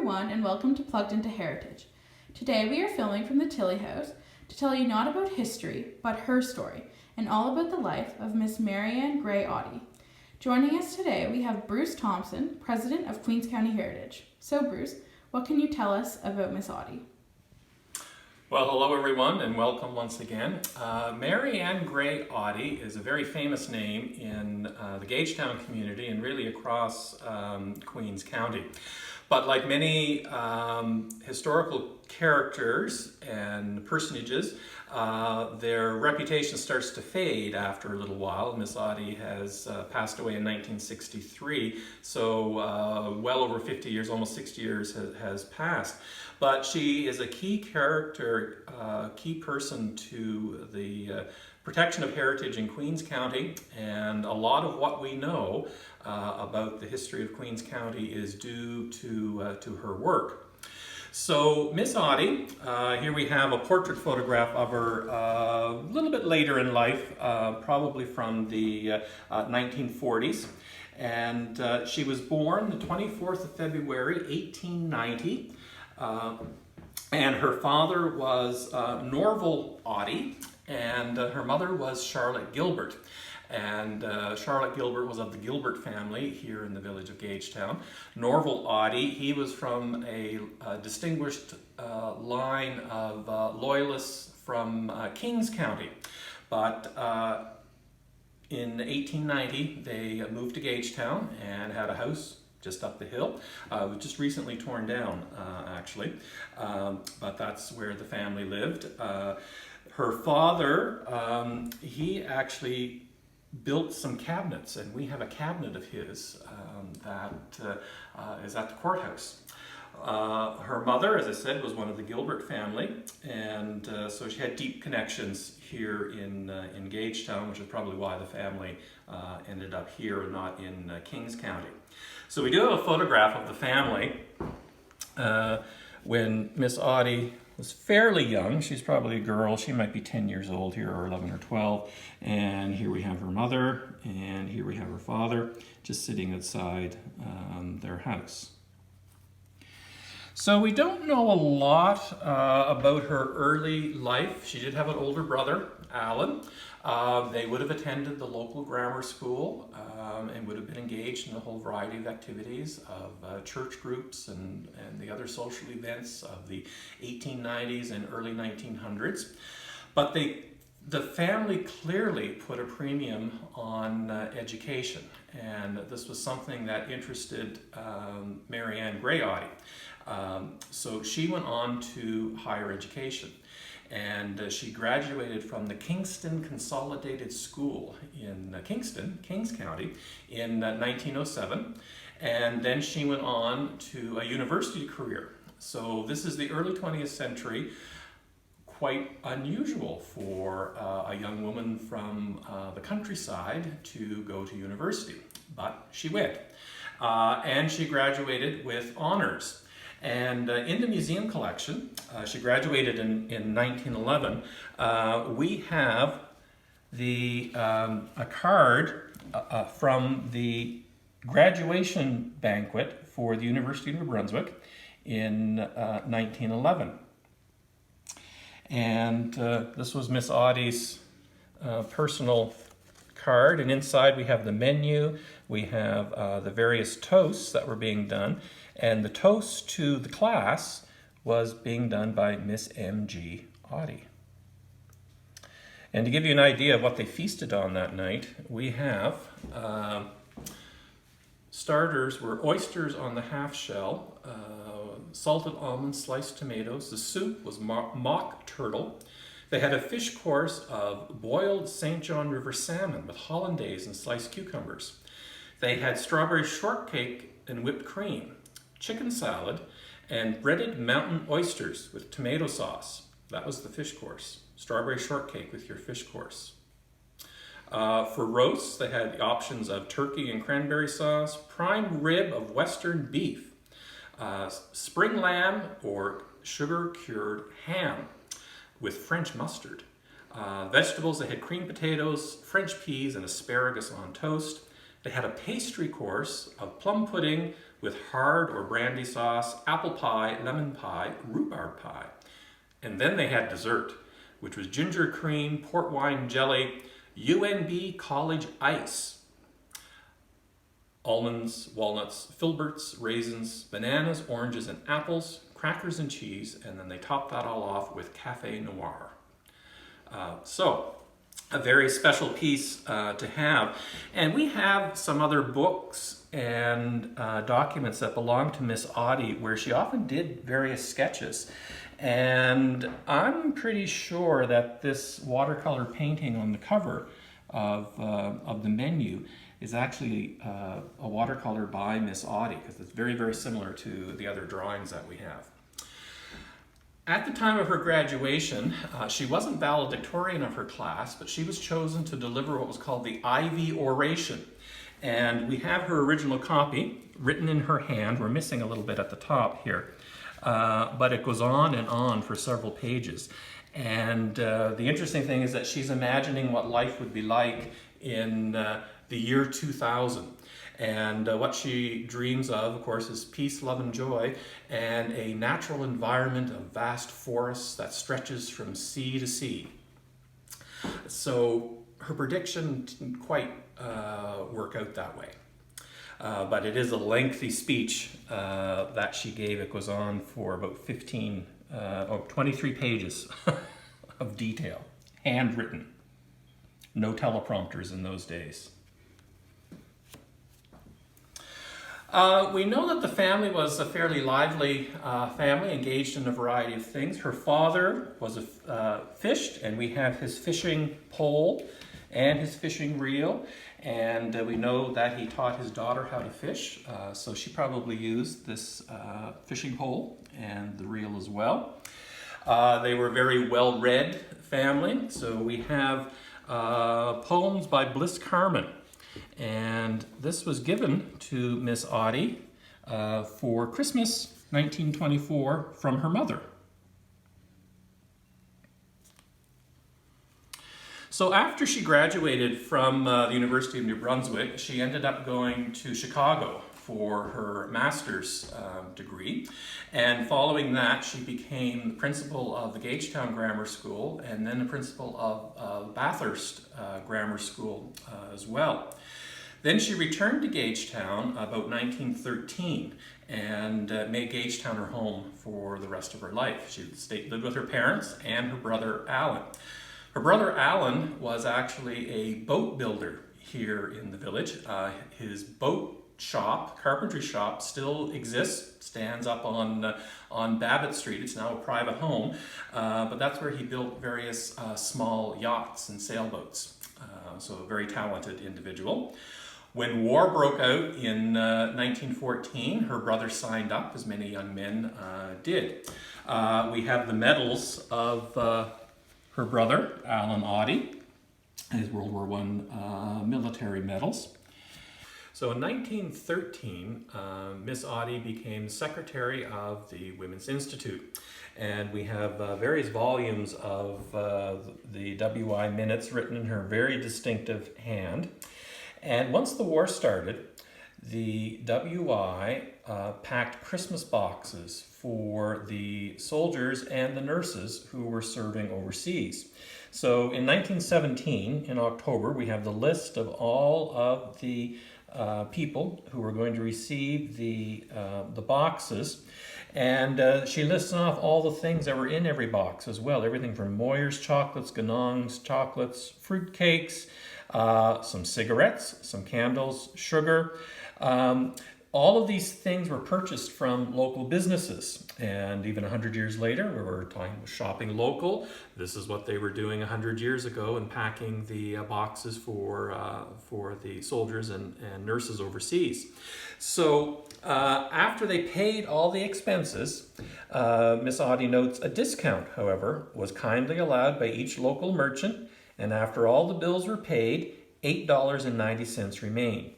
everyone, and welcome to Plugged into Heritage. Today we are filming from the Tilley House to tell you not about history, but Herstory, and all about the life of Miss Marianne Grey Otty. Joining us today we have Bruce Thompson, President of Queens County Heritage. So Bruce, what can you tell us about Miss Otty? Well, hello everyone and welcome once again. Marianne Grey Otty is a very famous name in the Gagetown community and really across Queens County. But like many historical characters and personages, their reputation starts to fade after a little while. Miss Otty has passed away in 1963, so well over 50 years, almost 60 years has passed. But she is a key character, key person to the protection of heritage in Queens County, and a lot of what we know about the history of Queens County is due to her work. So Miss Otty, here we have a portrait photograph of her a little bit later in life, probably from the 1940s. And she was born the 24th of February, 1890. And her father was Norval Otty, and her mother was Charlotte Gilbert. And Charlotte Gilbert was of the Gilbert family here in the village of Gagetown. Norval Otty, he was from a distinguished line of loyalists from Kings County. But in 1890, they moved to Gagetown and had a house just up the hill. It was just recently torn down, actually, but that's where the family lived. Her father, he actually built some cabinets, and we have a cabinet of his that is at the courthouse. Her mother, as I said, was one of the Gilbert family, and so she had deep connections here in Gagetown, which is probably why the family ended up here and not in Kings County. So we do have a photograph of the family when Miss Otty was fairly young. She's probably a girl. She might be 10 years old here, or 11 or 12. And here we have her mother, and here we have her father, just sitting outside their house. So we don't know a lot about her early life. She did have an older brother, Alan. They would have attended the local grammar school and would have been engaged in a whole variety of activities of church groups and the other social events of the 1890s and early 1900s. But the family clearly put a premium on education, and this was something that interested Marianne Grey Otty. So she went on to higher education, and she graduated from the Kingston Consolidated School in Kingston, Kings County, in 1907, and then she went on to a university career. So this is the early 20th century, quite unusual for a young woman from the countryside to go to university, but she went. And she graduated with honors. And in the museum collection, she graduated in 1911, we have a card from the graduation banquet for the University of New Brunswick in 1911. And this was Miss Otty's personal card, and inside we have the menu, we have the various toasts that were being done, and the toast to the class was being done by Miss M.G. Otty. And to give you an idea of what they feasted on that night, we have starters were oysters on the half shell, salted almonds, sliced tomatoes. The soup was mock turtle. They had a fish course of boiled St. John River salmon with hollandaise and sliced cucumbers. They had strawberry shortcake and whipped cream, chicken salad, and breaded mountain oysters with tomato sauce. That was the fish course. Strawberry shortcake with your fish course. For roasts, they had the options of turkey and cranberry sauce, prime rib of western beef, spring lamb or sugar-cured ham with French mustard. Vegetables, they had creamed potatoes, French peas, and asparagus on toast. They had a pastry course of plum pudding with hard or brandy sauce, apple pie, lemon pie, rhubarb pie. And then they had dessert, which was ginger cream, port wine jelly, UNB college ice, almonds, walnuts, filberts, raisins, bananas, oranges, and apples, crackers and cheese, and then they topped that all off with Café Noir. So, a very special piece to have. And we have some other books and documents that belong to Miss Otty where she often did various sketches. And I'm pretty sure that this watercolor painting on the cover of the menu is actually a watercolor by Miss Otty, because it's very, very similar to the other drawings that we have. At the time of her graduation, she wasn't valedictorian of her class, but she was chosen to deliver what was called the Ivy Oration. And we have her original copy written in her hand. We're missing a little bit at the top here, but it goes on and on for several pages. And the interesting thing is that she's imagining what life would be like in the year 2000. And what she dreams of course, is peace, love, and joy, and a natural environment of vast forests that stretches from sea to sea. So her prediction didn't quite work out that way. But it is a lengthy speech that she gave. It goes on for about 23 pages of detail, handwritten. No teleprompters in those days. We know that the family was a fairly lively family, engaged in a variety of things. Her father was fished, and we have his fishing pole and his fishing reel. And we know that he taught his daughter how to fish, so she probably used this fishing pole and the reel as well. They were a very well-read family, so we have poems by Bliss Carman. And this was given to Miss Otty for Christmas 1924 from her mother. So after she graduated from the University of New Brunswick, she ended up going to Chicago for her master's degree. And following that, she became the principal of the Gagetown Grammar School and then the principal of Bathurst Grammar School as well. Then she returned to Gagetown about 1913 and made Gagetown her home for the rest of her life. She lived with her parents and her brother Alan. Her brother Alan was actually a boat builder here in the village. His boat shop, carpentry shop, still exists, stands up on Babbitt Street. It's now a private home, but that's where he built various small yachts and sailboats. So a very talented individual. When war broke out in 1914, her brother signed up, as many young men did. We have the medals of her brother, Alan Otty, his World War I military medals. So in 1913, Miss Otty became secretary of the Women's Institute. And we have various volumes of the WI minutes written in her very distinctive hand. And once the war started, the WI packed Christmas boxes for the soldiers and the nurses who were serving overseas. So in 1917, in October, we have the list of all of the people who were going to receive the boxes. And she lists off all the things that were in every box as well. Everything from Moyer's chocolates, Ganong's chocolates, fruit cakes, some cigarettes, some candles, sugar. All of these things were purchased from local businesses. And even 100 years later, we were talking about shopping local. This is what they were doing 100 years ago and packing the boxes for the soldiers and nurses overseas. So after they paid all the expenses, Miss Otty notes a discount, however, was kindly allowed by each local merchant. And after all the bills were paid, $8.90 remained,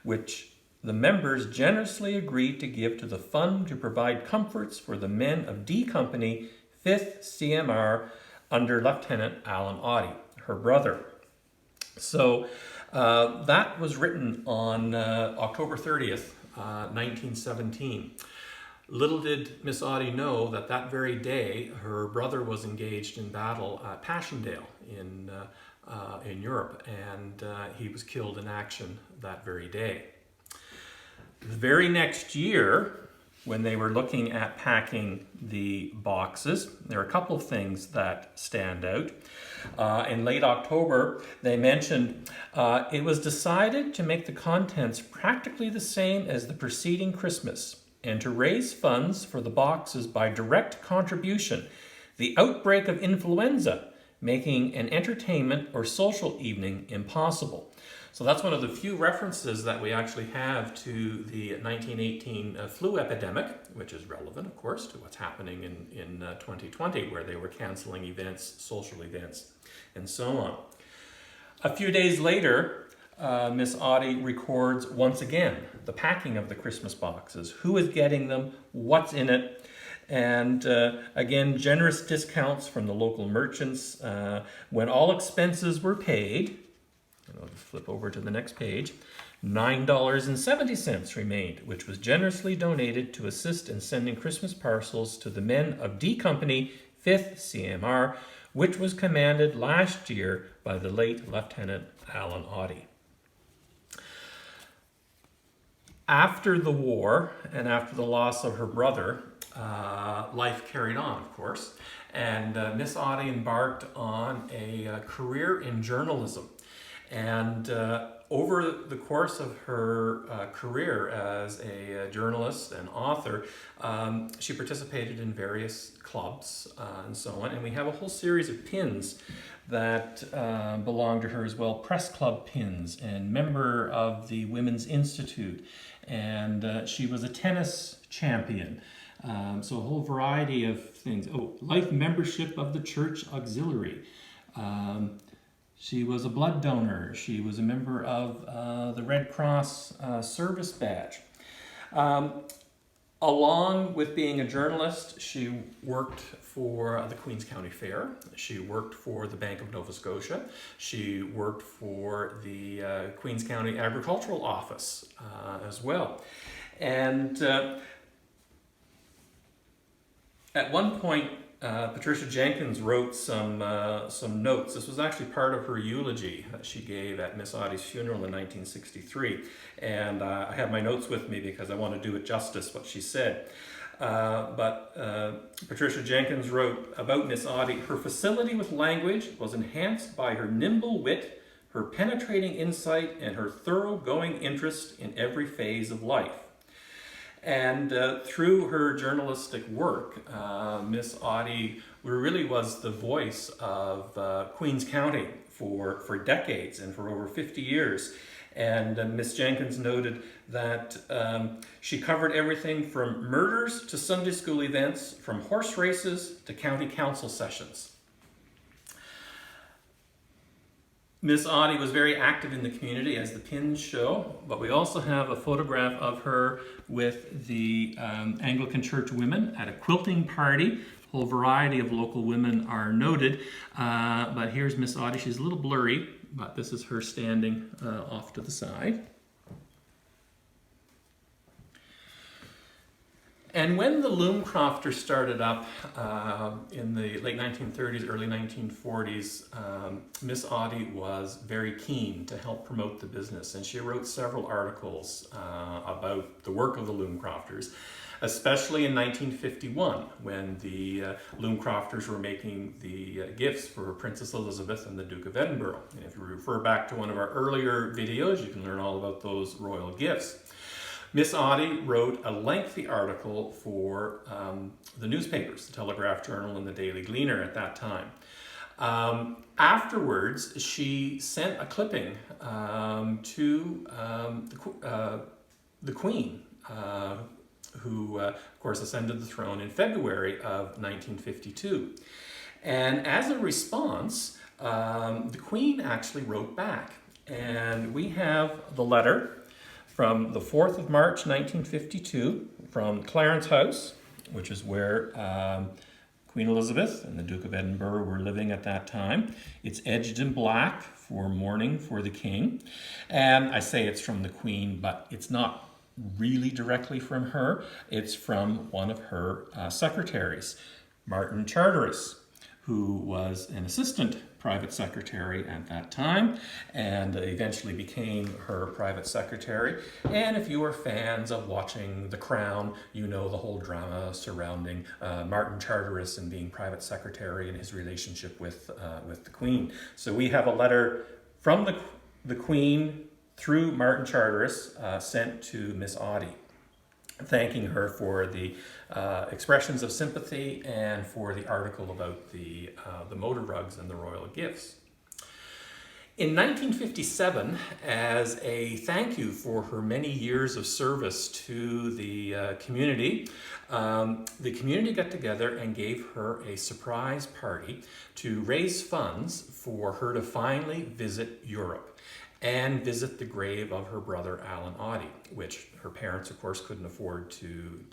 which the members generously agreed to give to the fund to provide comforts for the men of D Company, 5th CMR, under Lieutenant Alan Otty, her brother. So that was written on October 30th, 1917. Little did Miss Otty know that that very day her brother was engaged in battle at Passchendaele in Europe, and he was killed in action that very day. The very next year, when they were looking at packing the boxes, there are a couple of things that stand out. In late October, they mentioned it was decided to make the contents practically the same as the preceding Christmas and to raise funds for the boxes by direct contribution. The outbreak of influenza making an entertainment or social evening impossible. So that's one of the few references that we actually have to the 1918 flu epidemic, which is relevant, of course, to what's happening in 2020, where they were canceling events, social events, and so on. A few days later, Miss Otty records once again the packing of the Christmas boxes, who is getting them, what's in it, and again, generous discounts from the local merchants. When all expenses were paid, and I'll flip over to the next page, $9.70 remained, which was generously donated to assist in sending Christmas parcels to the men of D Company, 5th CMR, which was commanded last year by the late Lieutenant Alan Otty. After the war and after the loss of her brother, life carried on, of course, and Miss Otty embarked on a career in journalism. And over the course of her career as a journalist and author, she participated in various clubs and so on. And we have a whole series of pins that belong to her as well, press club pins, and member of the Women's Institute. And she was a tennis champion. So a whole variety of things. Oh, life membership of the Church Auxiliary. She was a blood donor. She was a member of the Red Cross service badge. Along with being a journalist, she worked for the Queen's County Fair. She worked for the Bank of Nova Scotia. She worked for the Queen's County Agricultural Office as well. And at one point, Patricia Jenkins wrote some notes. This was actually part of her eulogy that she gave at Miss Otty's funeral in 1963. And I have my notes with me because I want to do it justice, what she said. But Patricia Jenkins wrote about Miss Otty, her facility with language was enhanced by her nimble wit, her penetrating insight, and her thoroughgoing interest in every phase of life. And through her journalistic work, Miss Otty really was the voice of Queen's County for decades and for over 50 years. And Miss Jenkins noted that she covered everything from murders to Sunday school events, from horse races to county council sessions. Miss Otty was very active in the community, as the pins show, but we also have a photograph of her with the Anglican Church women at a quilting party. A whole variety of local women are noted, but here's Miss Otty. She's a little blurry, but this is her standing off to the side. And when the loom crofters started up in the late 1930s, early 1940s, Miss Otty was very keen to help promote the business, and she wrote several articles about the work of the loom crofters, especially in 1951, when the loom crofters were making the gifts for Princess Elizabeth and the Duke of Edinburgh. And if you refer back to one of our earlier videos, you can learn all about those royal gifts. Miss Otty wrote a lengthy article for the newspapers, the Telegraph Journal and the Daily Gleaner at that time. Afterwards, she sent a clipping to the Queen, who, of course, ascended the throne in February of 1952. And as a response, the Queen actually wrote back. And we have the letter from the 4th of March, 1952, from Clarence House, which is where Queen Elizabeth and the Duke of Edinburgh were living at that time. It's edged in black for mourning for the king. And I say it's from the Queen, but it's not really directly from her. It's from one of her secretaries, Martin Charteris, who was an assistant private secretary at that time and eventually became her private secretary. And if you are fans of watching The Crown, you know the whole drama surrounding Martin Charteris and being private secretary and his relationship with the Queen. So we have a letter from the Queen through Martin Charteris sent to Miss Otty, thanking her for the expressions of sympathy and for the article about the motor rugs and the royal gifts. In 1957, as a thank you for her many years of service to the community got together and gave her a surprise party to raise funds for her to finally visit Europe and visit the grave of her brother Alan Otty, which her parents, of course, couldn't afford to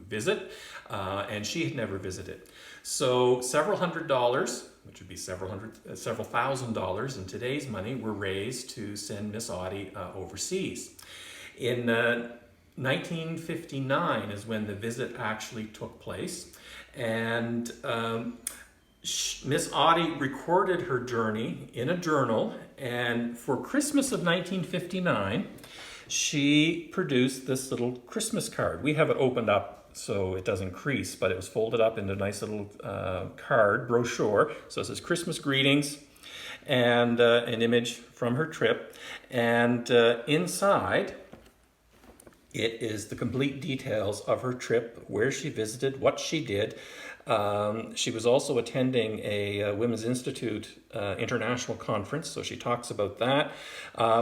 visit, and she had never visited. So several $100s, which would be several $1,000 in today's money, were raised to send Miss Otty overseas. In 1959 is when the visit actually took place, and Miss Otty recorded her journey in a journal, and for Christmas of 1959, she produced this little Christmas card. We have it opened up so it doesn't crease, but it was folded up into a nice little card, brochure. So it says Christmas greetings and an image from her trip. And inside, it is the complete details of her trip, where she visited, what she did. She was also attending a Women's Institute international conference, so she talks about that.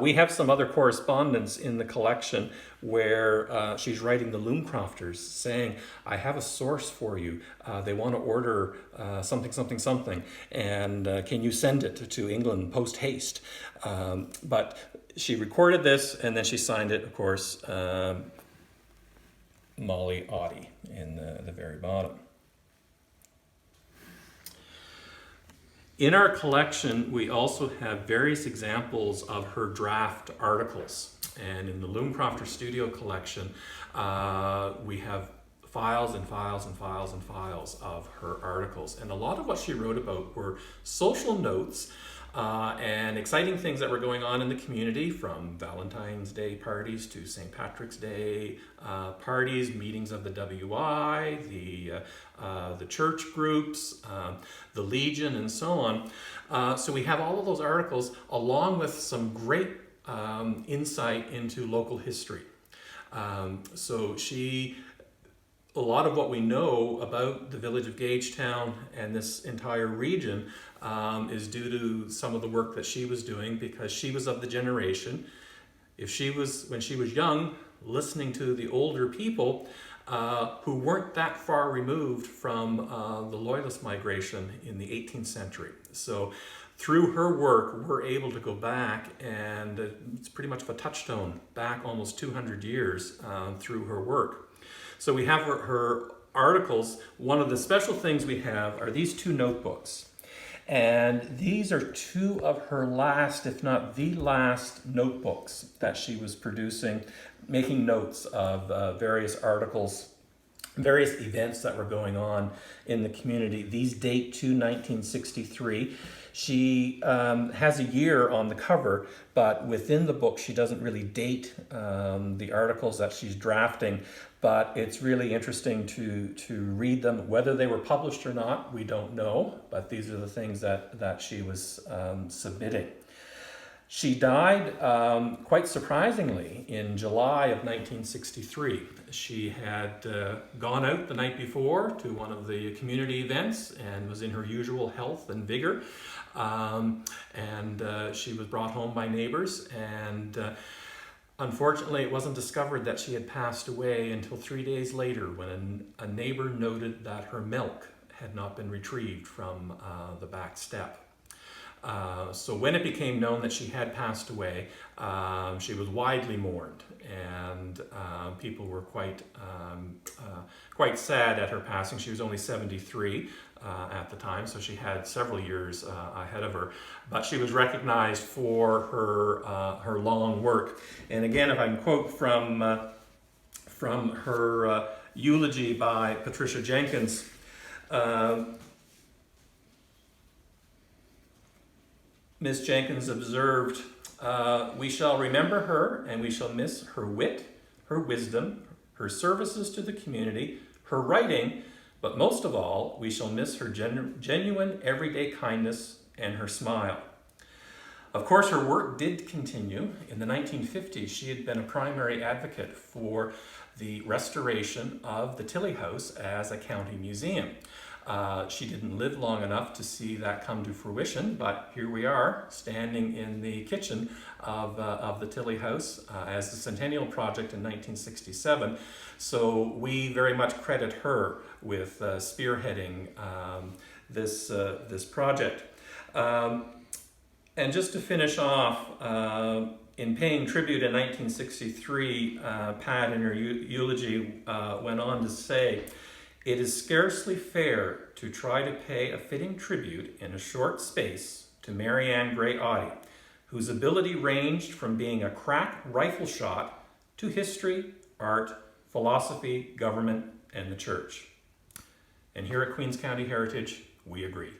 We have some other correspondence in the collection where she's writing the Loomcrofters saying, I have a source for you. They want to order something, and can you send it to England post haste? But she recorded this, and then she signed it, of course, Molly Otty in the very bottom. In our collection, we also have various examples of her draft articles. And in the Loomcrofter Studio collection, we have files and files and files and files of her articles. And a lot of what she wrote about were social notes and exciting things that were going on in the community, from Valentine's Day parties to St. Patrick's Day parties, meetings of the WI, the church groups, the Legion, and so on. So we have all of those articles along with some great insight into local history. So a lot of what we know about the village of Gagetown and this entire region is due to some of the work that she was doing, because she was of the generation, when she was young, listening to the older people who weren't that far removed from the Loyalist migration in the 18th century. So through her work, we're able to go back, and it's pretty much of a touchstone back almost 200 years through her work. So we have her articles. One of the special things we have are these two notebooks. And these are two of her last, if not the last, notebooks that she was producing, making notes of various articles, various events that were going on in the community. These date to 1963. She has a year on the cover, but within the book she doesn't really date the articles that she's drafting, but it's really interesting to read them. Whether they were published or not, we don't know, but these are the things that she was submitting. She died, quite surprisingly, in July of 1963. She had gone out the night before to one of the community events and was in her usual health and vigor. She was brought home by neighbors, and unfortunately it wasn't discovered that she had passed away until 3 days later, when a neighbor noted that her milk had not been retrieved from the back step. So when it became known that she had passed away, she was widely mourned, and people were quite sad at her passing. She was only 73 at the time, so she had several years ahead of her. But she was recognized for her long work. And again, if I can quote from from her eulogy by Patricia Jenkins. Miss Jenkins observed, "We shall remember her, and we shall miss her wit, her wisdom, her services to the community, her writing, but most of all, we shall miss her genuine everyday kindness and her smile." Of course, her work did continue. In the 1950s, she had been a primary advocate for the restoration of the Tilley House as a county museum. She didn't live long enough to see that come to fruition, but here we are, standing in the kitchen of the Tilley House as the Centennial Project in 1967. So we very much credit her with spearheading this project. And just to finish off, in paying tribute in 1963, Pat in her eulogy went on to say, "It is scarcely fair to try to pay a fitting tribute in a short space to Marianne Grey Otty, whose ability ranged from being a crack rifle shot to history, art, philosophy, government, and the church." And here at Queens County Heritage, we agree.